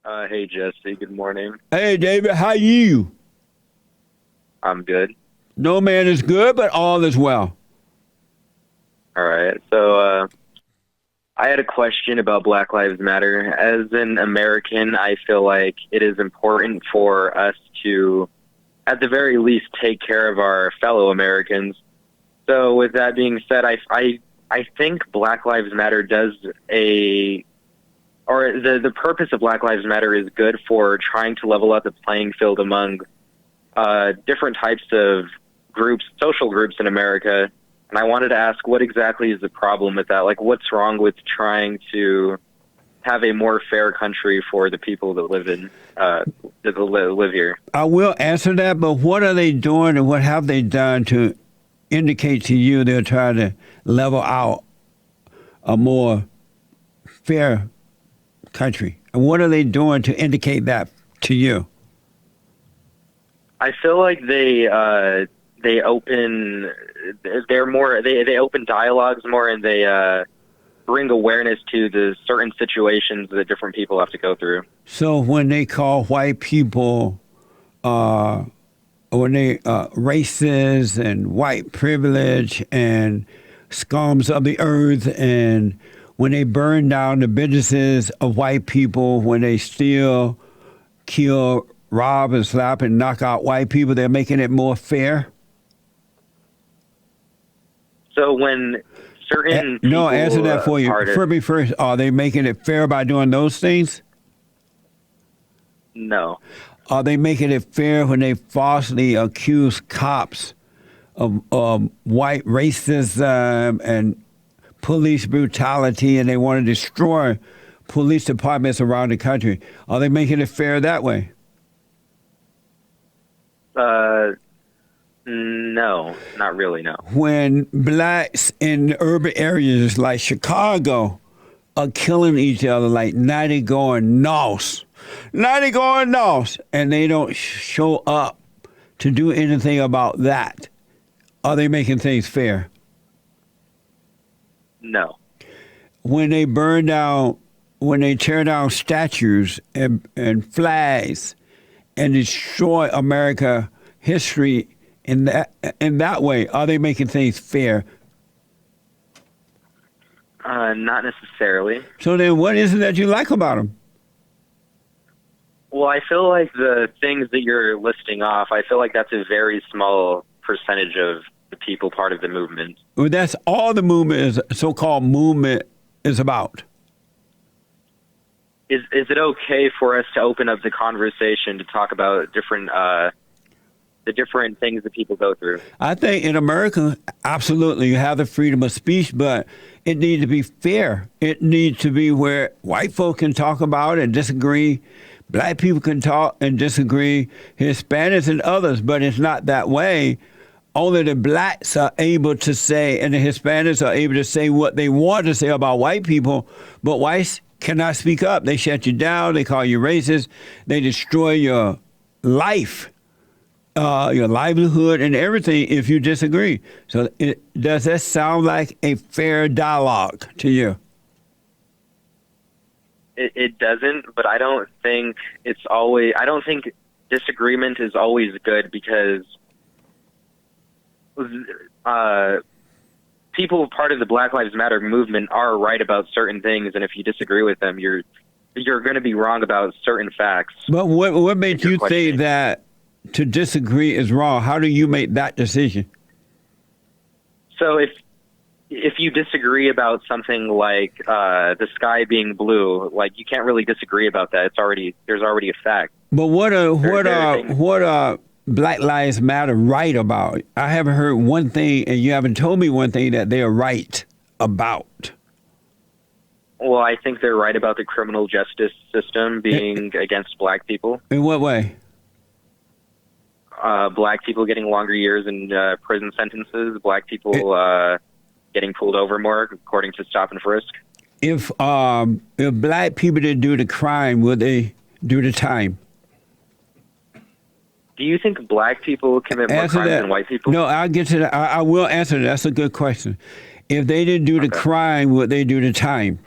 Hey Jesse, good morning. Hey, David, how you? I'm good. No man is good, but all is well. All right. So I had a question about Black Lives Matter. As an American, I feel like it is important for us to, at the very least, take care of our fellow Americans. So with that being said, I think Black Lives Matter does a or the purpose of Black Lives Matter is good for trying to level up the playing field among different types of groups, social groups in America. And I wanted to ask, what exactly is the problem with that? Like, what's wrong with trying to have a more fair country for the people that live here? I will answer that, but what are they doing and what have they done to indicate to you they're trying to level out a more fair country? And what are they doing to indicate that to you? I feel like they open they open dialogues more, and they bring awareness to the certain situations that different people have to go through. So when they call white people, uh, when they racists and white privilege and scums of the earth, and when they burn down the businesses of white people, when they steal, kill, rob, and slap and knock out white people, they're making it more fair. So when certain No, answer people that for you. are to For me first, are they making it fair by doing those things? no. Are they making it fair when they falsely accuse cops of white racism and police brutality, and they want to destroy police departments around the country? Are they making it fair that way? Uh, no, not really. No. When blacks in urban areas like Chicago are killing each other like 90 going north, 90 going north, and they don't show up to do anything about that, are they making things fair? No. When they burn down, when they tear down statues and flags and destroy America history in that way, are they making things fair? Not necessarily. So then, what is it that you like about them? Well, I feel like the things that you're listing off, I feel like that's a very small percentage of the people part of the movement. Well, that's all the movement is, so-called movement is about. Is it okay for us to open up the conversation to talk about the different things that people go through? I think in America, absolutely, you have the freedom of speech, but it needs to be fair. It needs to be where white folk can talk about and disagree, black people can talk and disagree, Hispanics and others, but it's not that way. Only the blacks are able to say, and the Hispanics are able to say what they want to say about white people, but whites cannot speak up. They shut you down, they call you racist, they destroy your life, your livelihood, and everything if you disagree. So, does that sound like a fair dialogue to you? It doesn't, but I don't think it's always. I don't think disagreement is always good, because people part of the Black Lives Matter movement are right about certain things, and if you disagree with them, you're going to be wrong about certain facts. But what made you think Questioning. that to disagree is wrong? How do you make that decision? So if you disagree about something like the sky being blue, like, you can't really disagree about that. There's already a fact. But what There are things. are Black Lives Matter right about? I haven't heard one thing, and you haven't told me one thing that they're right about. Well, I think they're right about the criminal justice system being against black people. In what way? Black people getting longer years in prison sentences. Black people getting pulled over more, according to stop and frisk. If black people didn't do the crime, would they do the time? Do you think black people commit more Answer crimes that. than white people? No, I'll get to that. I will answer that. That's a good question. If they didn't do the Okay. crime, would they do the time?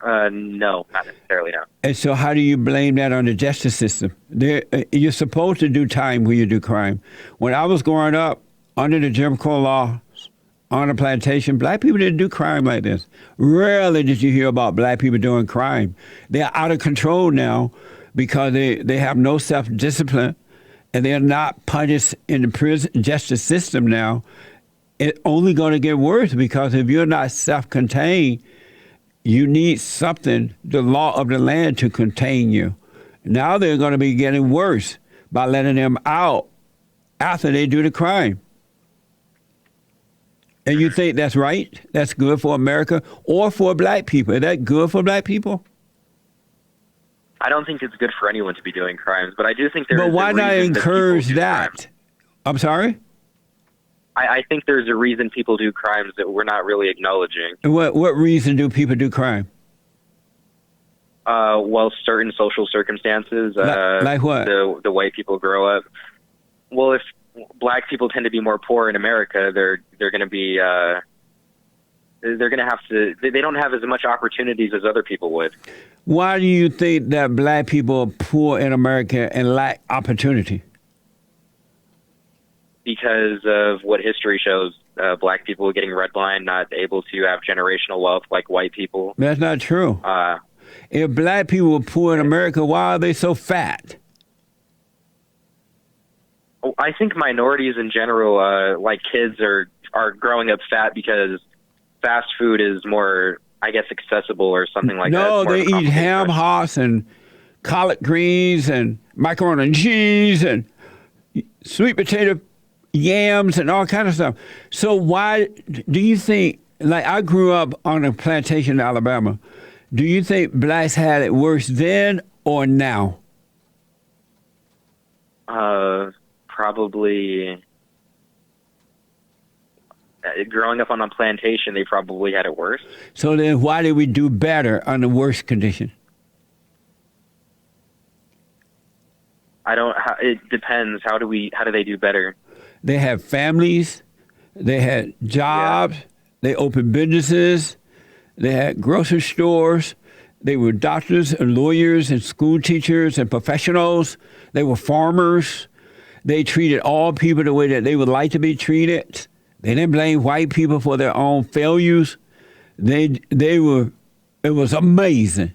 No, not necessarily, no. And so how do you blame that on the justice system? You're supposed to do time when you do crime. When I was growing up, under the Jim Crow law, on a plantation, black people didn't do crime like this. Rarely did you hear about black people doing crime. They're out of control now because they have no self-discipline, and they're not punished in the prison justice system now. It's only going to get worse because if you're not self-contained, you need something, the law of the land, to contain you. Now they're going to be getting worse by letting them out after they do the crime. And you think that's right? That's good for America or for black people? Is that good for black people? I don't think it's good for anyone to be doing crimes, but I do think there is a But why reason not that encourage people do that? crimes. I'm sorry? I think there's a reason people do crimes that we're not really acknowledging. What reason do people do crime? Well, certain social circumstances. Like what? The way people grow up. Well, if black people tend to be more poor in America, they're going to be they're going to have to. They don't have as much opportunities as other people would. Why do you think that black people are poor in America and lack opportunity? Because of what history shows, black people getting redlined, not able to have generational wealth like white people. That's not true. If black people were poor in America, why are they so fat? I think minorities in general, like kids, are growing up fat because fast food is more, I guess, accessible or something like that. No, they eat ham hocks and collard greens and macaroni and cheese and sweet potato yams and all kind of stuff. So why do you think, like I grew up on a plantation in Alabama, do you think blacks had it worse then or now? Probably. Growing up on a plantation, they probably had it worse. So then why did we do better under worse conditions? It depends. How do they do better? They had families, they had jobs, they opened businesses, they had grocery stores, they were doctors and lawyers and school teachers and professionals, they were farmers, they treated all people the way that they would like to be treated. They didn't blame white people for their own failures. It was amazing.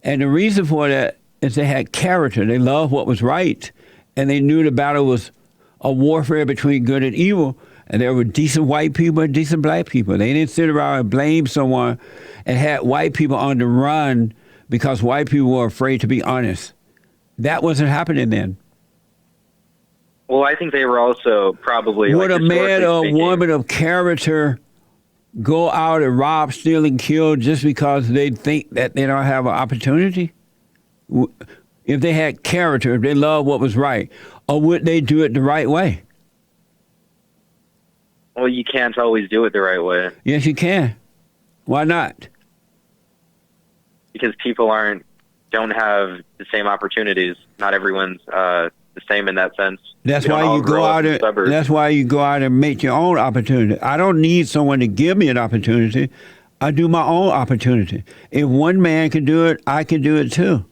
And the reason for that is they had character. They loved what was right, and they knew the battle was a warfare between good and evil, and there were decent white people and decent black people. They didn't sit around and blame someone and had white people on the run because white people were afraid to be honest. That wasn't happening then. Well, I think they were also probably... Would a man or a woman of character go out and rob, steal, and kill just because they think that they don't have an opportunity? If they had character, if they loved what was right, or would they do it the right way? Well, you can't always do it the right way. Yes, you can. Why not? Because people don't have the same opportunities. Not everyone's the same in that sense. That's why you go out and that's why you go out and make your own opportunity. I don't need someone to give me an opportunity. I do my own opportunity. If one man can do it, I can do it too.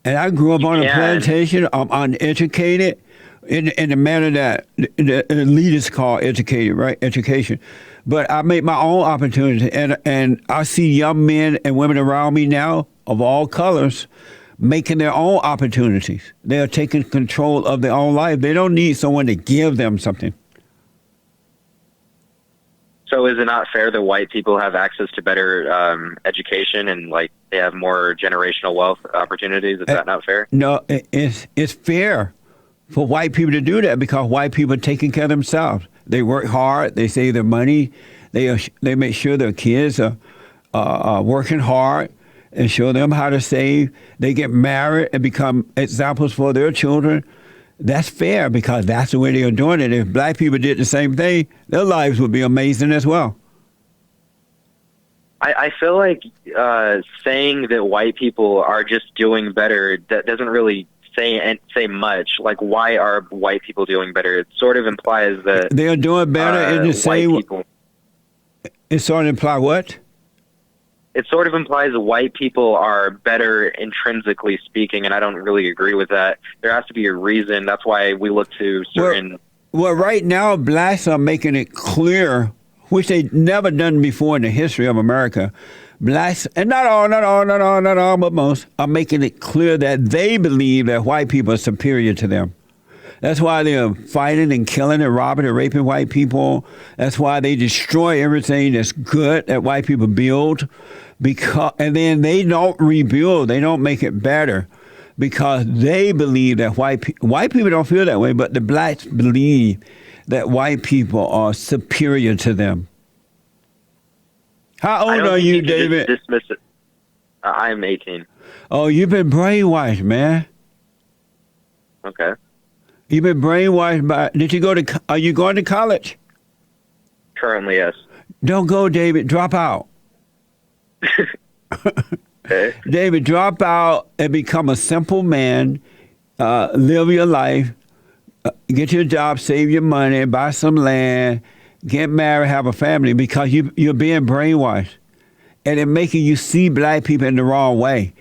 And I grew up on a plantation. I'm uneducated in the manner that the elitists call educated, right? Education. But I make my own opportunity, and I see young men and women around me now of all colors making their own opportunities. They are taking control of their own life. They don't need someone to give them something. So is it not fair that white people have access to better education and like they have more generational wealth opportunities? Is that not fair? No, it's fair for white people to do that because white people are taking care of themselves. They work hard. They save their money. They make sure their kids are working hard and show them how to save. They get married and become examples for their children. That's fair because that's the way they are doing it. If black people did the same thing, their lives would be amazing as well. I feel like saying that white people are just doing better, that doesn't really say much. Like, why are white people doing better? It sort of implies that they are doing better in the same way. It sort of implies what? it sort of implies that white people are better intrinsically speaking, and I don't really agree with that. There has to be a reason. That's why we look to certain. Well, right now, blacks are making it clear, which they've never done before in the history of America. Blacks, and not all, but most, are making it clear that they believe that white people are superior to them. That's why they're fighting and killing and robbing and raping white people. That's why they destroy everything that's good that white people build. And then they don't rebuild. They don't make it better because they believe that white people don't feel that way, but the blacks believe that white people are superior to them. How old are you, David? Dismiss it. I'm 18. Oh, you've been brainwashed, man. Okay. You've been brainwashed by. Are you going to college? Currently, yes. Don't go, David. Drop out. Okay. David, drop out and become a simple man. Live your life. Get your job. Save your money. Buy some land. Get married. Have a family because you're being brainwashed, and it's making you see black people in the wrong way.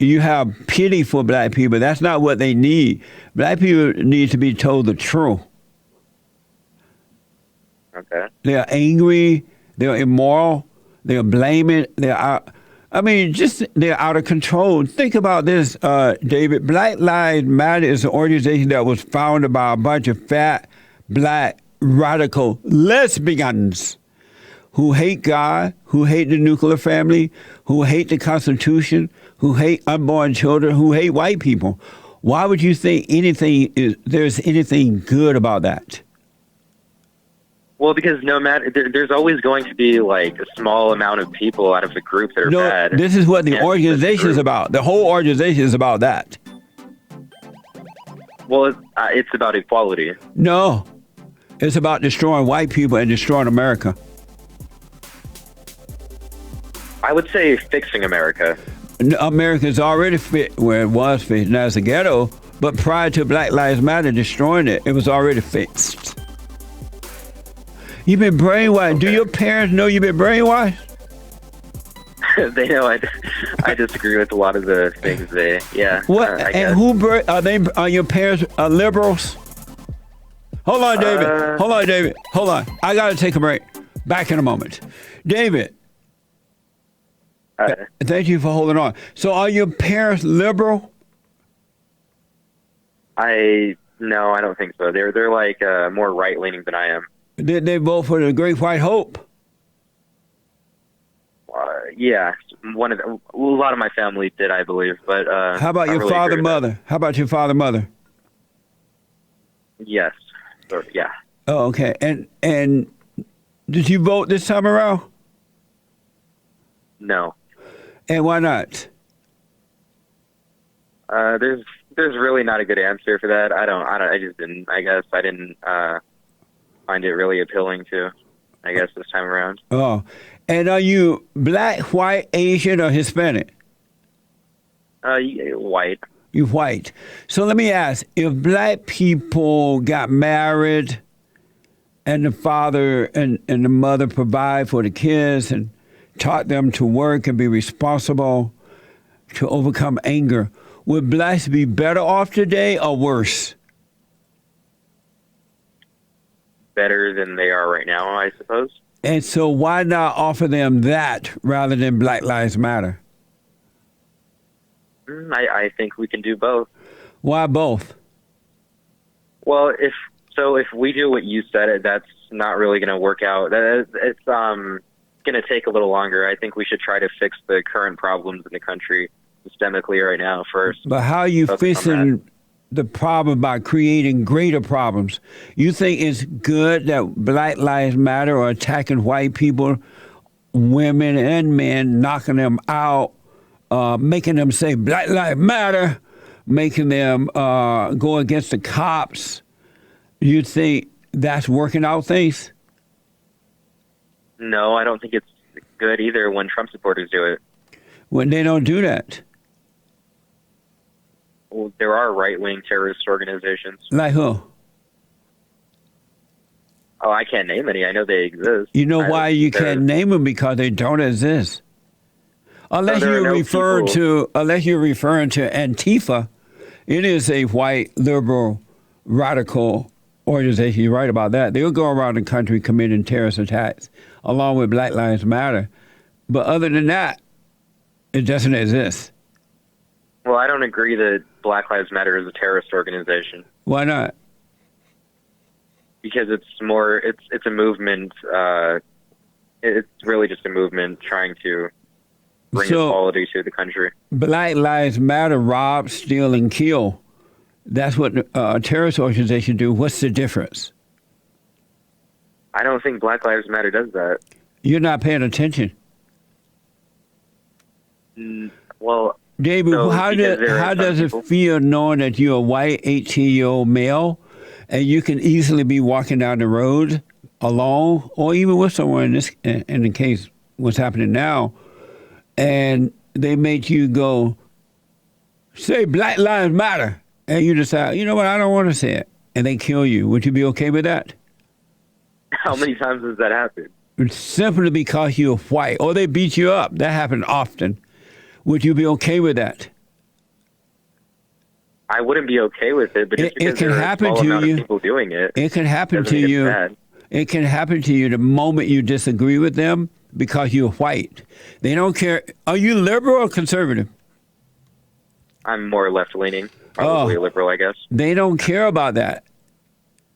You have pity for black people. That's not what they need. Black people need to be told the truth. Okay. They're angry. They're immoral. They're blaming. They're out of control. Think about this, David. Black Lives Matter is an organization that was founded by a bunch of fat, black, radical lesbians who hate God, who hate the nuclear family, who hate the Constitution, who hate unborn children, who hate white people. Why would you think there's anything good about that? Well, because no matter, there's always going to be like a small amount of people out of the group that are bad. This is what the organization is about. The whole organization is about that. Well, it's about equality. No, it's about destroying white people and destroying America. I would say fixing America. America's already fit where it was fixed. Now it's a ghetto, but prior to Black Lives Matter destroying it, it was already fixed. You've been brainwashed. Okay. Do your parents know you've been brainwashed? They know I disagree with a lot of the things yeah. What? And are your parents liberals? Hold on, David. Hold on. I got to take a break. Back in a moment. David. Thank you for holding on. So are your parents liberal? No, I don't think so. They're like more right leaning than I am. Did they vote for the Great White Hope? Yeah, a lot of my family did, I believe. But how about your father, mother? How about your father, mother? Yes. So, yeah. Oh, okay. And did you vote this time around? No. And why not? There's really not a good answer for that. I just didn't. I guess I didn't find it really appealing to. I guess this time around. Oh, and are you black, white, Asian, or Hispanic? White. You white. So let me ask: if black people got married, and the father and the mother provide for the kids and taught them to work and be responsible, to overcome anger, would blacks be better off today or worse? Better than they are right now, I suppose. And so why not offer them that rather than Black Lives Matter? I think we can do both. Why both? Well, if we do what you said, that's not really going to work out. It's going to take a little longer. I think we should try to fix the current problems in the country systemically right now first. But how are you fixing the problem by creating greater problems? You think it's good that Black Lives Matter are attacking white people, women and men, knocking them out, making them say Black Lives Matter, making them go against the cops? You think that's working out things? No, I don't think it's good either when Trump supporters do it. When they don't do that? Well, there are right-wing terrorist organizations. Like who? Oh, I can't name any. I know they exist. You know why you There- can't name them? Because they don't exist. So there are no Unless you're referring to Antifa, it is a white liberal radical organization. You're right about that. They'll go around the country committing terrorist attacks along with Black Lives Matter. But other than that, it doesn't exist. Well, I don't agree that Black Lives Matter is a terrorist organization Why not? because it's a movement. It's really just a movement trying to bring equality to the country. Black Lives Matter rob, steal, and kill. That's what terrorist organizations do. What's the difference? I don't think Black Lives Matter does that. You're not paying attention. Well, David, so how does it feel knowing that you're a white 18-year-old male and you can easily be walking down the road alone or even with someone in the case what's happening now, and they make you go, say Black Lives Matter, and you decide, you know what, I don't want to say it, and they kill you. Would you be okay with that? how many times has that happened? Simply because you're white, or they beat you up. That happens often. Would you be okay with that? I wouldn't be okay with it, but just because can there are a happen small to amount you. of people doing it, It can happen doesn't to mean it's you. bad. It can happen to you the moment you disagree with them because you're white. They don't care. Are you liberal or conservative? I'm more left-leaning, probably a liberal, I guess. They don't care about that.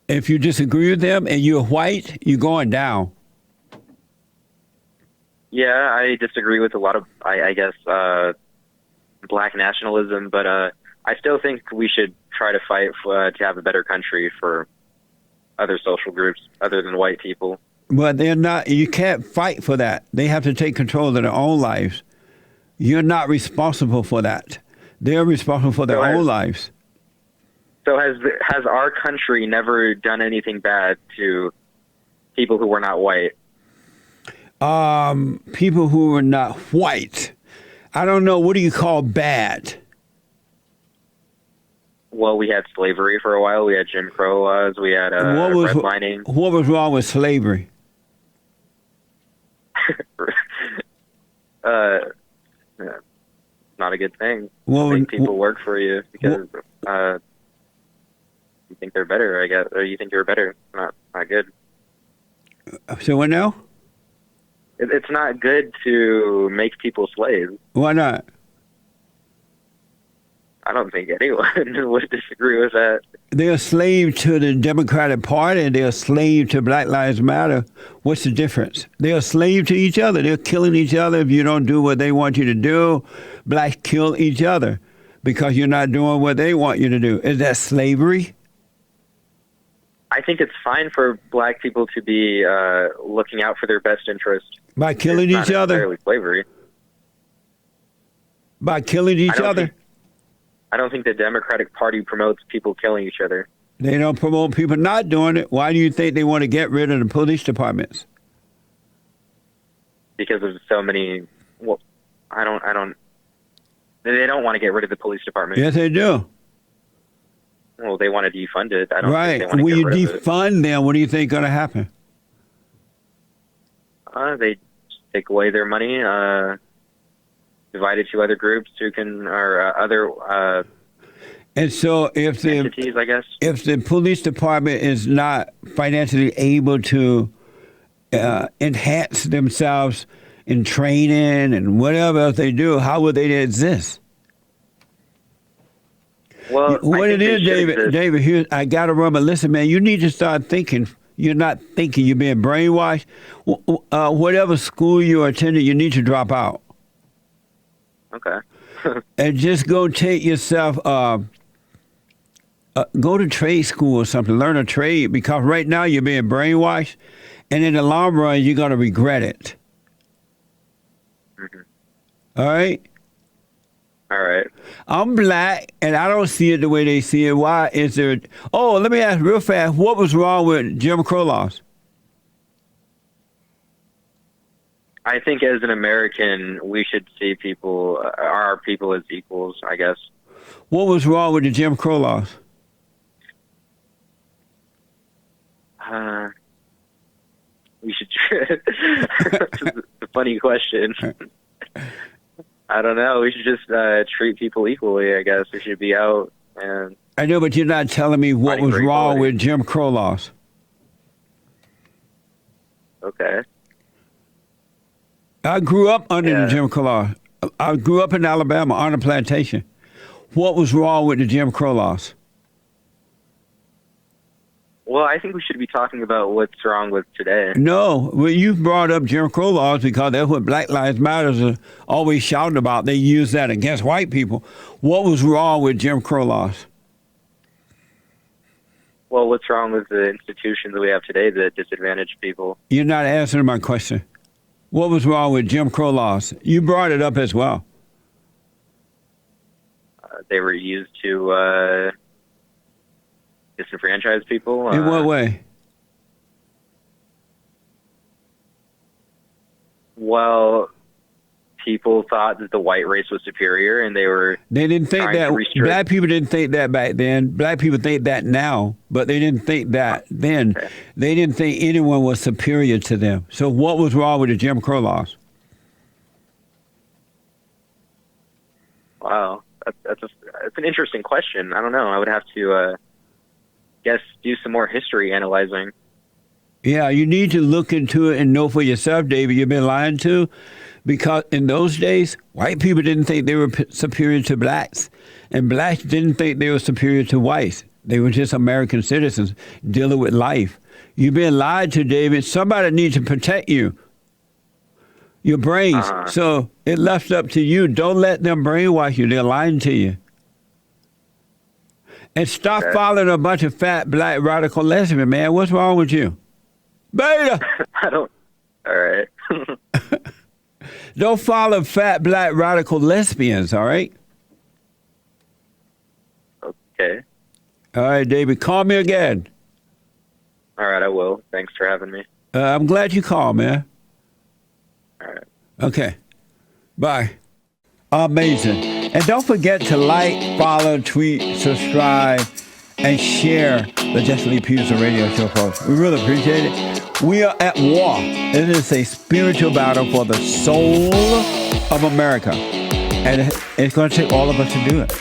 If you disagree with them and you're white, you're going down. Yeah, I disagree with a lot of, I guess, black nationalism, but I still think we should try to fight to have a better country for other social groups other than white people. But they're not. You can't fight for that. They have to take control of their own lives. You're not responsible for that. They're responsible for their own lives. So has our country never done anything bad to people who were not white? People who are not white. I don't know. What do you call bad? Well, we had slavery for a while. We had Jim Crow laws. We had redlining. What was wrong with slavery? Not a good thing. Well, Make people work for you because you think they're better, I guess, or you think you're better. Not good. So what now? It's not good to make people slaves. Why not? I don't think anyone would disagree with that. They're a slave to the Democratic Party. They're a slave to Black Lives Matter. What's the difference? They're a slave to each other. They're killing each other if you don't do what they want you to do. Blacks kill each other because you're not doing what they want you to do. Is that slavery? I think it's fine for black people to be looking out for their best interest. By killing each other? Not necessarily slavery. By killing each other? I don't think the Democratic Party promotes people killing each other. They don't promote people not doing it. Why do you think they want to get rid of the police departments? Because of so many. Well, I don't. They don't want to get rid of the police department. Yes, they do. Well, they want to defund it. I don't right. think they want to When get you rid of it. defund them, what do you think is going to happen? They take away their money, divide it to other groups who can, or other and so if the entities, I guess. If the police department is not financially able to enhance themselves in training and whatever else they do, how would they exist? Well, what it is, David, here, I got to run, but listen, man, you need to start thinking. You're not thinking. You're being brainwashed. Whatever school you're attending, you need to drop out. Okay. And just go take yourself, go to trade school or something, learn a trade, because right now you're being brainwashed, and in the long run, you're going to regret it. Mm-hmm. All right? All right. I'm black, and I don't see it the way they see it. Why is there... Oh, let me ask real fast, what was wrong with Jim Crow laws? I think as an American, we should see people, our people as equals, I guess. What was wrong with the Jim Crow laws? It's a funny question. I don't know. We should just treat people equally, I guess. We should be out and... I know, but you're not telling me what was wrong with Jim Crow laws. Okay. I grew up under the Jim Crow law. I grew up in Alabama on a plantation. What was wrong with the Jim Crow laws? Well, I think we should be talking about what's wrong with today. No, well, you brought up Jim Crow laws because that's what Black Lives Matter are always shouting about. They use that against white people. What was wrong with Jim Crow laws? Well, what's wrong with the institutions that we have today that disadvantage people? You're not answering my question. What was wrong with Jim Crow laws? You brought it up as well. They were used to disenfranchise people. In what way? Well, people thought that the white race was superior, and they didn't think that. Black people didn't think that back then. Black people think that now, but they didn't think that then. Okay. They didn't think anyone was superior to them. So what was wrong with the Jim Crow laws? Wow, that's an interesting question. I don't know. I would have to do some more history analyzing. Yeah, you need to look into it and know for yourself, David. You've been lied to. Because in those days, white people didn't think they were superior to blacks, and blacks didn't think they were superior to whites. They were just American citizens dealing with life. You've been lied to, David. Somebody needs to protect you, your brains. So it left up to you. Don't let them brainwash you. They're lying to you. And stop following a bunch of fat, black, radical lesbians, man. What's wrong with you? Beta! I don't... All right. Don't follow fat, black, radical lesbians, all right? Okay. All right, David, call me again. All right, I will. Thanks for having me. I'm glad you called, man. All right. Okay. Bye. Amazing. And don't forget to like, follow, tweet, subscribe, and share the Jesse Lee Peterson radio show, folks. We really appreciate it. We are at war. It is a spiritual battle for the soul of America. And it's going to take all of us to do it.